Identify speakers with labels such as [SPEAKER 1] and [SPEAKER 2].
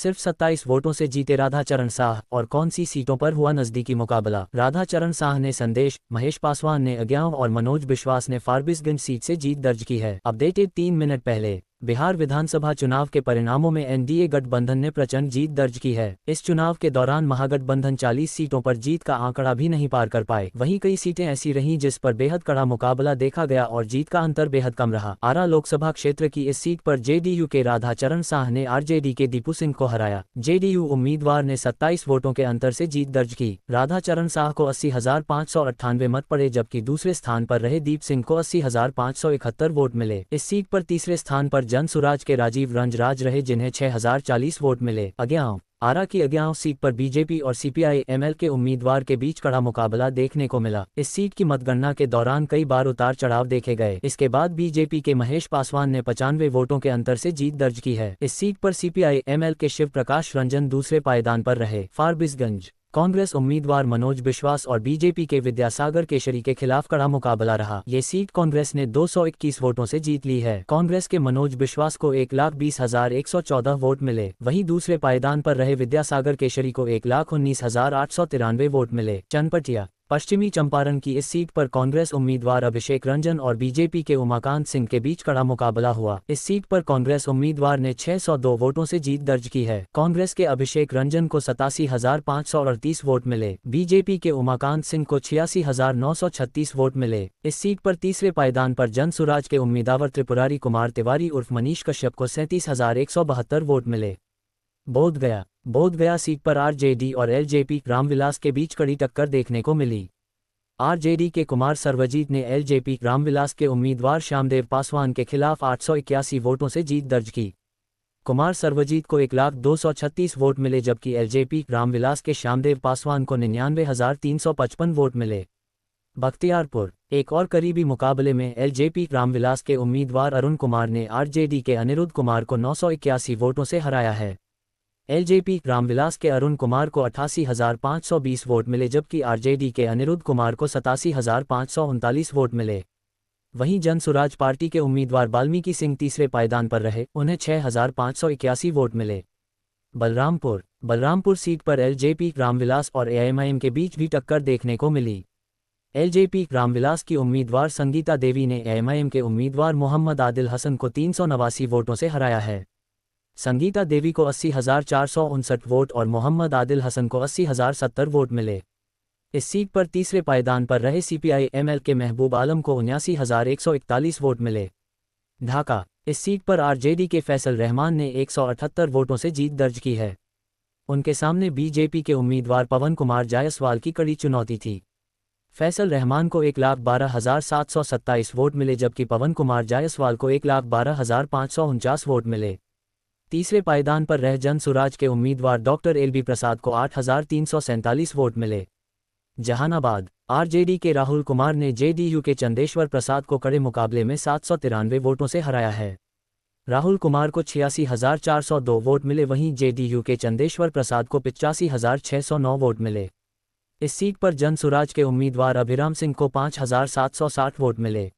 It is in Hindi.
[SPEAKER 1] सिर्फ 27 वोटों से जीते राधाचरण साह। और कौन सी सीटों पर हुआ नजदीकी मुकाबला? राधाचरण साह ने संदेश, महेश पासवान ने अज्ञाव और मनोज बिश्वास ने फारबिसगंज सीट से जीत दर्ज की है। अपडेटेड 3 मिनट पहले बिहार विधानसभा चुनाव के परिणामों में एनडीए गठबंधन ने प्रचंड जीत दर्ज की है। इस चुनाव के दौरान महागठबंधन 40 सीटों पर जीत का आंकड़ा भी नहीं पार कर पाए। वहीं कई सीटें ऐसी रहीं जिस पर बेहद कड़ा मुकाबला देखा गया और जीत का अंतर बेहद कम रहा। आरा लोकसभा क्षेत्र की इस सीट पर जेडीयू के राधाचरण साह ने आरजेडी के दीपू सिंह को हराया। जेडीयू उम्मीदवार ने 27 वोटों के अंतर से जीत दर्ज की। राधाचरण साह को 80,598 मत पड़े, जबकि दूसरे स्थान पर रहे दीप सिंह को 80,571 वोट मिले। इस सीट पर तीसरे स्थान पर जन सुराज के राजीव रंजराज रहे, जिन्हें 6,040 वोट मिले। अज्ञाव आरा की अज्ञाव सीट पर बीजेपी और सीपीआई-एमएल के उम्मीदवार के बीच कड़ा मुकाबला देखने को मिला। इस सीट की मतगणना के दौरान कई बार उतार चढ़ाव देखे गए। इसके बाद बीजेपी के महेश पासवान ने 95 वोटों के अंतर से जीत दर्ज की है। इस सीट पर सीपीआई-एमएल के शिव प्रकाश रंजन दूसरे पायदान पर रहे। फारबिसगंज कांग्रेस उम्मीदवार मनोज बिश्वास और बीजेपी के विद्यासागर केशरी के खिलाफ कड़ा मुकाबला रहा। ये सीट कांग्रेस ने 221 वोटों से जीत ली है। कांग्रेस के मनोज बिश्वास को 1,20,114 वोट मिले। वहीं दूसरे पायदान पर रहे विद्यासागर केशरी को 1,19,893 वोट मिले। चनपटिया पश्चिमी चंपारण की इस सीट पर कांग्रेस उम्मीदवार अभिषेक रंजन और बीजेपी के उमाकांत सिंह के बीच कड़ा मुकाबला हुआ। इस सीट पर कांग्रेस उम्मीदवार ने 602 वोटों से जीत दर्ज की है। कांग्रेस के अभिषेक रंजन को 87,538 वोट मिले। बीजेपी के उमाकांत सिंह को 86,936 वोट मिले। इस सीट पर तीसरे पायदान पर जन सुराज के उम्मीदवार त्रिपुरारी कुमार तिवारी उर्फ मनीष कश्यप को 37,172 वोट मिले। बोधगया सीट पर आरजेडी और एलजेपी रामविलास के बीच कड़ी टक्कर देखने को मिली। आरजेडी के कुमार सर्वजीत ने एलजेपी रामविलास के उम्मीदवार श्यामदेव पासवान के खिलाफ 881 वोटों से जीत दर्ज की। कुमार सर्वजीत को 1,02,36 वोट मिले, जबकि एलजेपी रामविलास के श्यामदेव पासवान को 99,355 वोट मिले। बख्तियारपुर एक और करीबी मुकाबले में एलजेपी रामविलास के उम्मीदवार अरुण कुमार ने आरजेडी के अनिरुद्ध कुमार को 981 वोटों से हराया है। एलजेपी रामविलास के अरुण कुमार को 88,520 वोट मिले, जबकि आरजेडी के अनिरुद्ध कुमार को 87,539 वोट मिले। वहीं जन सुराज पार्टी के उम्मीदवार वाल्मीकि सिंह तीसरे पायदान पर रहे, उन्हें 6,581 वोट मिले। बलरामपुर सीट पर एलजेपी रामविलास और एआईएमआईएम के बीच भी टक्कर देखने को मिली। एलजेपी रामविलास की उम्मीदवार संगीता देवी ने एआईएमआईएम के उम्मीदवार मोहम्मद आदिल हसन को 389 वोटों से हराया है। संगीता देवी को 80,459 वोट और मोहम्मद आदिल हसन को 80,070 वोट मिले। इस सीट पर तीसरे पायदान पर रहे सीपीआई-एमएल के महबूब आलम को 79,141 वोट मिले। ढाका इस सीट पर आरजेडी के फैसल रहमान ने 178 वोटों से जीत दर्ज की है। उनके सामने बीजेपी के उम्मीदवार पवन कुमार जायसवाल की कड़ी चुनौती थी। फैसल रहमान को 1,12,727 वोट मिले, जबकि पवन कुमार जायसवाल को 1,12,549 वोट मिले। तीसरे पायदान पर रह जन सुराज के उम्मीदवार डॉक्टर एलबी प्रसाद को 8,347 वोट मिले। जहानाबाद आरजेडी के राहुल कुमार ने जेडीयू के चंदेश्वर प्रसाद को कड़े मुकाबले में 793 वोटों से हराया है। राहुल कुमार को 86,402 वोट मिले, वहीं जेडीयू के चंदेश्वर प्रसाद को 85,609 वोट मिले। इस सीट पर जन सुराज के उम्मीदवार अभिराम सिंह को 5,760 वोट मिले।